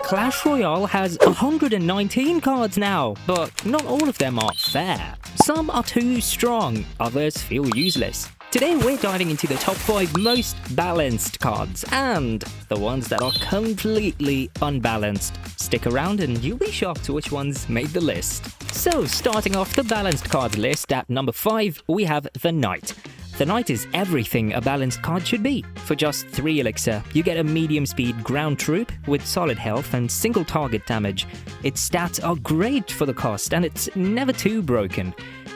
Clash Royale has 119 cards now, but not all of them are fair. Some are too strong, others feel useless. Today we're diving into the top 5 most balanced cards and the ones that are completely unbalanced. Stick around and you'll be shocked which ones made the list. So starting off the balanced cards list at number 5, we have the Knight. The Knight is everything a balanced card should be. For just 3 elixir, you get a medium speed ground troop with solid health and single target damage. Its stats are great for the cost and it's never too broken.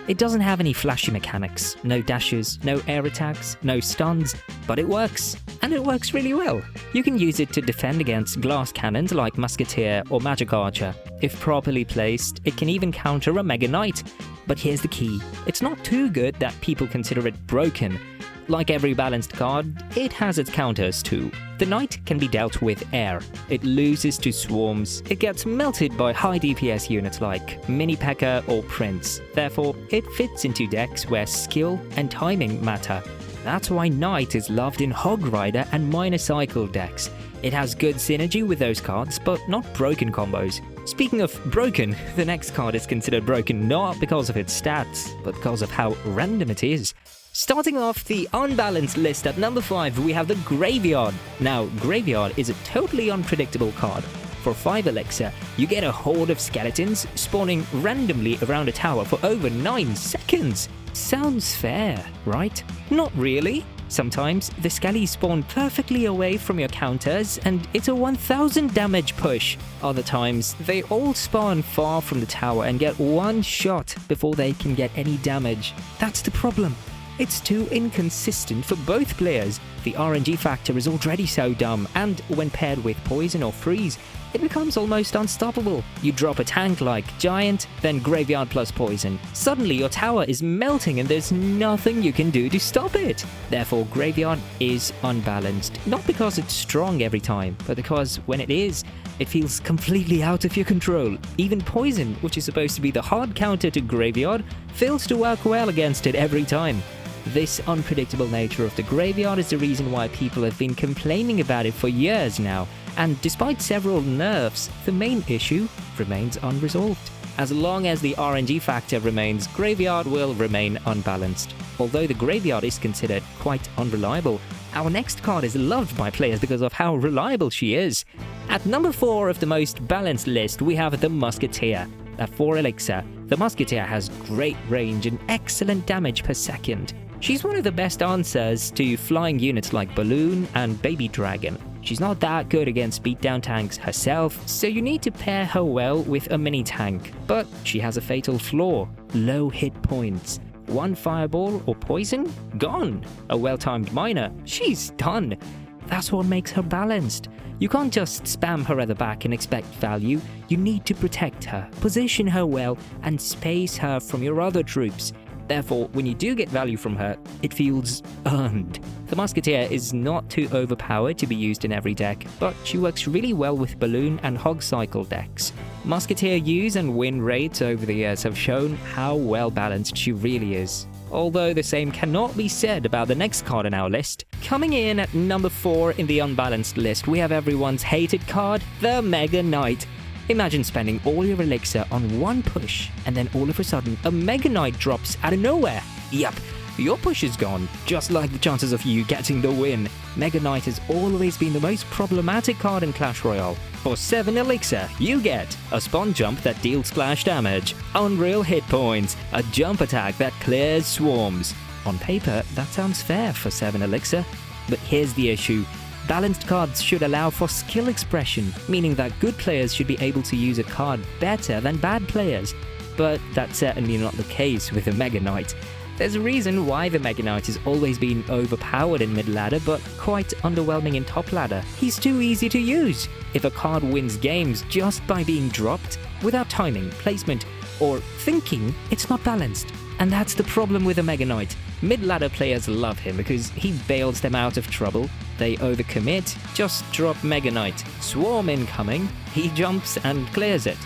It doesn't have any flashy mechanics, no dashes, no air attacks, no stuns, but it works. And it works really well. You can use it to defend against glass cannons like Musketeer or Magic Archer. If properly placed, it can even counter a Mega Knight. But here's the key, it's not too good that people consider it broken. Like every balanced card, it has its counters too. The Knight can be dealt with air. It loses to swarms. It gets melted by high DPS units like Mini P.E.K.K.A. or Prince. Therefore, it fits into decks where skill and timing matter. That's why Knight is loved in Hog Rider and minor cycle decks. It has good synergy with those cards, but not broken combos. Speaking of broken, the next card is considered broken not because of its stats, but because of how random it is. Starting off the unbalanced list at number 5, we have the Graveyard. Now, Graveyard is a totally unpredictable card. For 5 elixir, you get a horde of skeletons spawning randomly around a tower for over 9 seconds. Sounds fair, right? Not really. Sometimes the skellies spawn perfectly away from your counters and it's a 1000 damage push. Other times, they all spawn far from the tower and get one shot before they can get any damage. That's the problem. It's too inconsistent for both players. The RNG factor is already so dumb, and when paired with poison or freeze, it becomes almost unstoppable. You drop a tank like Giant, then Graveyard plus poison. Suddenly your tower is melting and there's nothing you can do to stop it. Therefore, Graveyard is unbalanced. Not because it's strong every time, but because when it is, it feels completely out of your control. Even poison, which is supposed to be the hard counter to Graveyard, fails to work well against it every time. This unpredictable nature of the Graveyard is the reason why people have been complaining about it for years now, and despite several nerfs, the main issue remains unresolved. As long as the RNG factor remains, Graveyard will remain unbalanced. Although the Graveyard is considered quite unreliable, our next card is loved by players because of how reliable she is. At number 4 of the most balanced list, we have the Musketeer. At 4 elixir, the Musketeer has great range and excellent damage per second. She's one of the best answers to flying units like Balloon and Baby Dragon. She's not that good against beatdown tanks herself, so you need to pair her well with a mini tank. But she has a fatal flaw: low hit points. One fireball or poison? Gone. A well-timed miner? She's done. That's what makes her balanced. You can't just spam her at the back and expect value. You need to protect her, position her well, and space her from your other troops. Therefore, when you do get value from her, it feels earned. The Musketeer is not too overpowered to be used in every deck, but she works really well with Balloon and Hog Cycle decks. Musketeer use and win rates over the years have shown how well balanced she really is. Although the same cannot be said about the next card on our list. Coming in at number 4 in the unbalanced list, we have everyone's hated card, the Mega Knight. Imagine spending all your elixir on one push, and then all of a sudden, a Mega Knight drops out of nowhere. Yup, your push is gone, just like the chances of you getting the win. Mega Knight has always been the most problematic card in Clash Royale. For 7 elixir, you get a spawn jump that deals splash damage, unreal hit points, a jump attack that clears swarms. On paper, that sounds fair for 7 elixir, but here's the issue. Balanced cards should allow for skill expression, meaning that good players should be able to use a card better than bad players. But that's certainly not the case with the Mega Knight. There's a reason why the Mega Knight has always been overpowered in mid-ladder, but quite underwhelming in top-ladder. He's too easy to use. If a card wins games just by being dropped, without timing, placement, or thinking, it's not balanced. And that's the problem with the Mega Knight. Mid-ladder players love him because he bails them out of trouble. They overcommit, just drop Mega Knight. Swarm incoming, he jumps and clears it.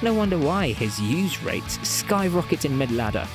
No wonder why his use rates skyrocket in mid-ladder.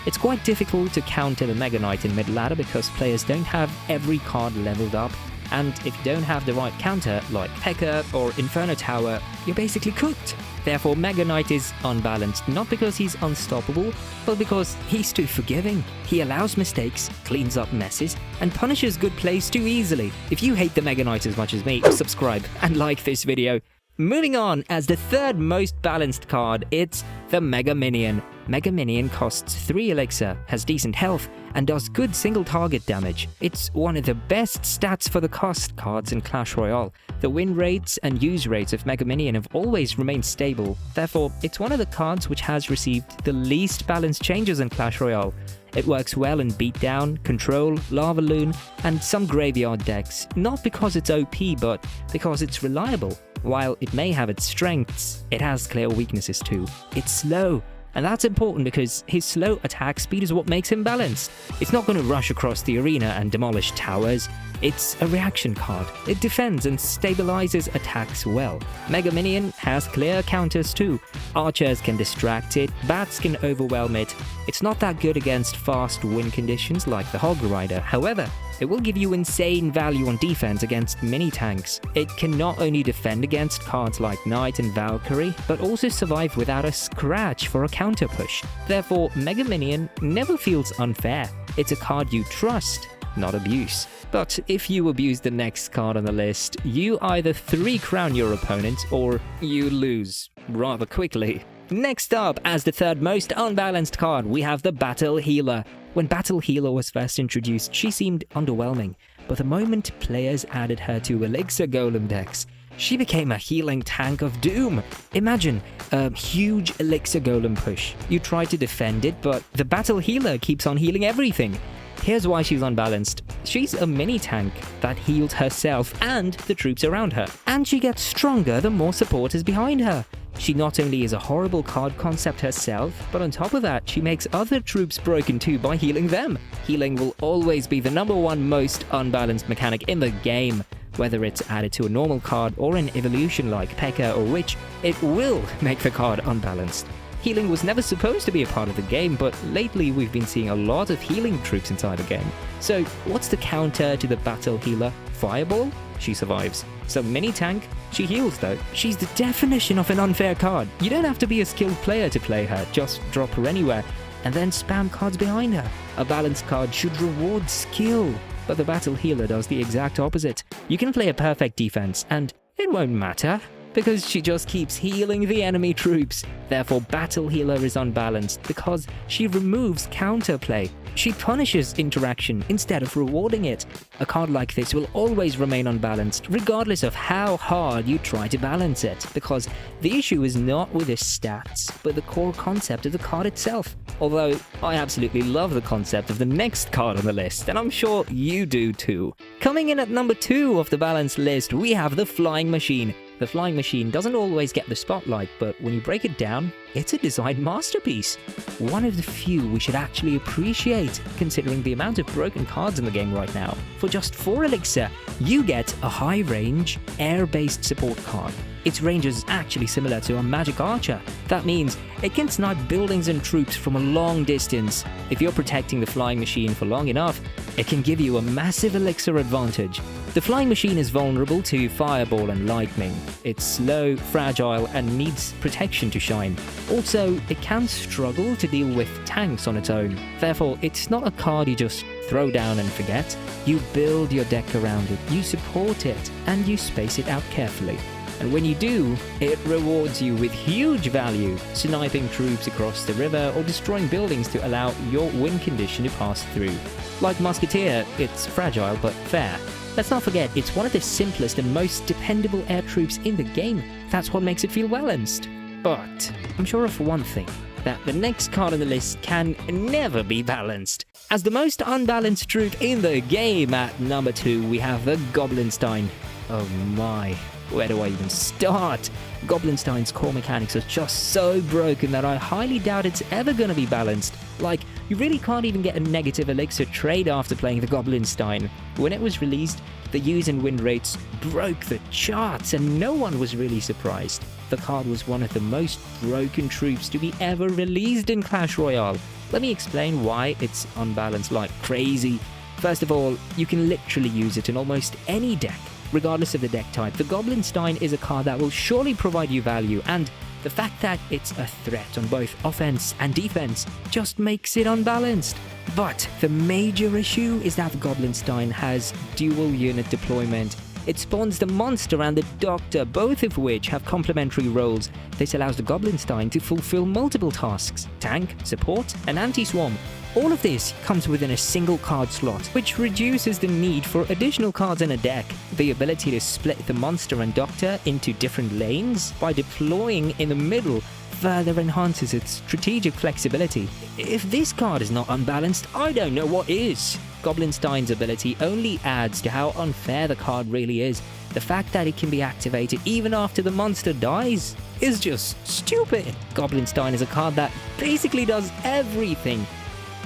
It's quite difficult to counter the Mega Knight in mid-ladder because players don't have every card leveled up. and if you don't have the right counter, like P.E.K.K.A. or Inferno Tower, you're basically cooked. Therefore, Mega Knight is unbalanced, not because he's unstoppable, but because he's too forgiving. He allows mistakes, cleans up messes, and punishes good plays too easily. If you hate the Mega Knight as much as me, subscribe and like this video. Moving on, as the third most balanced card, it's the Mega Minion. Mega Minion costs 3 elixir, has decent health, and does good single target damage. It's one of the best stats for the cost cards in Clash Royale. The win rates and use rates of Mega Minion have always remained stable, therefore it's one of the cards which has received the least balanced changes in Clash Royale. It works well in Beatdown, Control, Lava Loon, and some graveyard decks, not because it's OP, but because it's reliable. While it may have its strengths, it has clear weaknesses too. It's slow, and that's important because his slow attack speed is what makes him balanced. It's not going to rush across the arena and demolish towers. It's a reaction card. It defends and stabilizes attacks well. Mega Minion has clear counters too. Archers can distract it, bats can overwhelm it. It's not that good against fast win conditions like the Hog Rider. However, it will give you insane value on defense against mini-tanks. It can not only defend against cards like Knight and Valkyrie, but also survive without a scratch for a counter push. Therefore, Mega Minion never feels unfair. It's a card you trust, not abuse. But if you abuse the next card on the list, you either 3-crown your opponent or you lose rather quickly. Next up, as the third most unbalanced card, we have the Battle Healer. When Battle Healer was first introduced, she seemed underwhelming, but the moment players added her to Elixir Golem decks, she became a healing tank of doom. Imagine a huge Elixir Golem push. You try to defend it, but the Battle Healer keeps on healing everything. Here's why she's unbalanced. She's a mini-tank that heals herself and the troops around her, and she gets stronger the more support is behind her. She not only is a horrible card concept herself, but on top of that, she makes other troops broken too by healing them. Healing will always be the #1 most unbalanced mechanic in the game. Whether it's added to a normal card or an evolution like P.E.K.K.A. or Witch, it will make the card unbalanced. Healing was never supposed to be a part of the game, but lately we've been seeing a lot of healing troops inside the game. So what's the counter to the Battle Healer? Fireball? She survives. Some mini-tank? She heals though. She's the definition of an unfair card. You don't have to be a skilled player to play her, just drop her anywhere, and then spam cards behind her. A balanced card should reward skill, but the Battle Healer does the exact opposite. You can play a perfect defense, and it won't matter, because she just keeps healing the enemy troops. Therefore, Battle Healer is unbalanced because she removes counterplay. She punishes interaction instead of rewarding it. A card like this will always remain unbalanced, regardless of how hard you try to balance it, because the issue is not with its stats, but the core concept of the card itself. Although, I absolutely love the concept of the next card on the list, and I'm sure you do too. Coming in at number 2 of the balanced list, we have the Flying Machine. The Flying Machine doesn't always get the spotlight, but when you break it down, it's a design masterpiece. One of the few we should actually appreciate, considering the amount of broken cards in the game right now. For just 4 elixir, you get a high-range, air-based support card. Its range is actually similar to a Magic Archer. That means it can snipe buildings and troops from a long distance. If you're protecting the Flying Machine for long enough, it can give you a massive elixir advantage. The Flying Machine is vulnerable to Fireball and Lightning. It's slow, fragile, and needs protection to shine. Also, it can struggle to deal with tanks on its own. Therefore, it's not a card you just throw down and forget. You build your deck around it, you support it, and you space it out carefully. And when you do, it rewards you with huge value, sniping troops across the river or destroying buildings to allow your win condition to pass through. Like Musketeer, it's fragile but fair. Let's not forget, it's one of the simplest and most dependable air troops in the game. That's what makes it feel balanced. But I'm sure of one thing, that the next card on the list can never be balanced. As the most unbalanced troop in the game, at number 2, we have the Goblin Stein. Oh my, where do I even start? Goblin Stein's core mechanics are just so broken that I highly doubt it's ever going to be balanced. Like, you really can't even get a negative elixir trade after playing the Goblin Stein. When it was released, the use and win rates broke the charts and no one was really surprised. The card was one of the most broken troops to be ever released in Clash Royale. Let me explain why it's unbalanced like crazy. First of all, you can literally use it in almost any deck. Regardless of the deck type, the Goblin Stein is a card that will surely provide you value, and the fact that it's a threat on both offense and defense just makes it unbalanced. But the major issue is that the Goblin Stein has dual unit deployment. It spawns the monster and the doctor, both of which have complementary roles. This allows the Goblin Stein to fulfill multiple tasks: tank, support, and anti-swarm. All of this comes within a single card slot, which reduces the need for additional cards in a deck. The ability to split the monster and doctor into different lanes by deploying in the middle further enhances its strategic flexibility. If this card is not unbalanced, I don't know what is. Goblin Stein's ability only adds to how unfair the card really is. The fact that it can be activated even after the monster dies is just stupid. Goblin Stein is a card that basically does everything,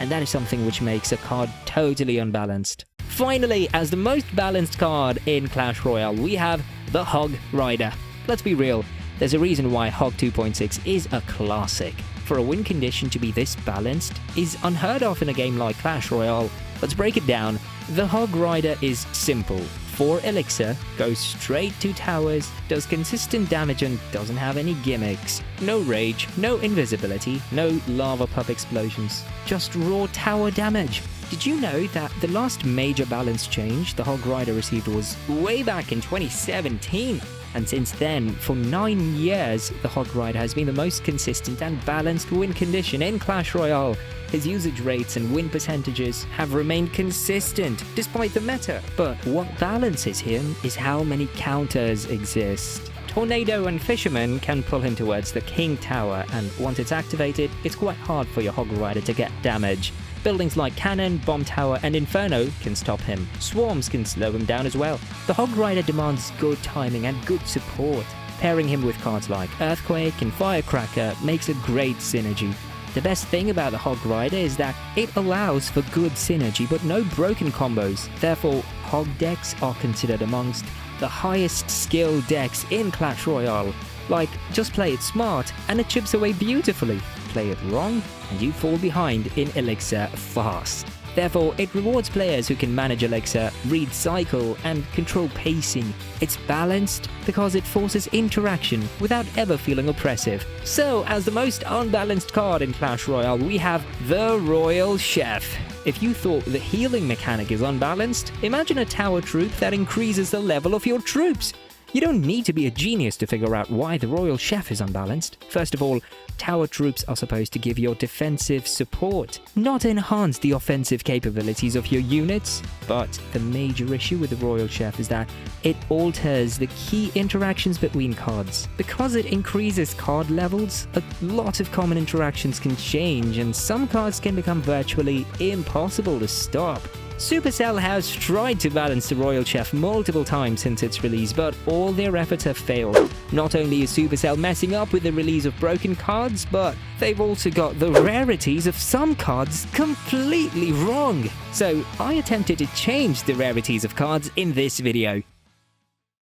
and that is something which makes a card totally unbalanced. Finally, as the most balanced card in Clash Royale, we have the Hog Rider. Let's be real, there's a reason why Hog 2.6 is a classic. For a win condition to be this balanced is unheard of in a game like Clash Royale. Let's break it down. The Hog Rider is simple. 4 elixir, goes straight to towers, does consistent damage and doesn't have any gimmicks. No rage, no invisibility, no lava pup explosions, just raw tower damage. Did you know that the last major balance change the Hog Rider received was way back in 2017? And since then, for 9 years, the Hog Rider has been the most consistent and balanced win condition in Clash Royale. His usage rates and win percentages have remained consistent despite the meta. But what balances him is how many counters exist. Tornado and Fisherman can pull him towards the King Tower, and once it's activated, it's quite hard for your Hog Rider to get damage. Buildings like Cannon, Bomb Tower, and Inferno can stop him. Swarms can slow him down as well. The Hog Rider demands good timing and good support. Pairing him with cards like Earthquake and Firecracker makes a great synergy. The best thing about the Hog Rider is that it allows for good synergy but no broken combos. Therefore, Hog decks are considered amongst the highest skill decks in Clash Royale. Like, just play it smart and it chips away beautifully. Play it wrong and you fall behind in elixir fast. Therefore, it rewards players who can manage elixir, read cycle, and control pacing. It's balanced because it forces interaction without ever feeling oppressive. So, as the most unbalanced card in Clash Royale, we have the Royal Chef. If you thought the healing mechanic is unbalanced, imagine a tower troop that increases the level of your troops. You don't need to be a genius to figure out why the Royal Chef is unbalanced. First of all, tower troops are supposed to give your defensive support, not enhance the offensive capabilities of your units. But the major issue with the Royal Chef is that it alters the key interactions between cards. Because it increases card levels, a lot of common interactions can change, and some cards can become virtually impossible to stop. Supercell has tried to balance the Royal Chef multiple times since its release, but all their efforts have failed. Not only is Supercell messing up with the release of broken cards, but they've also got the rarities of some cards completely wrong. So I attempted to change the rarities of cards in this video.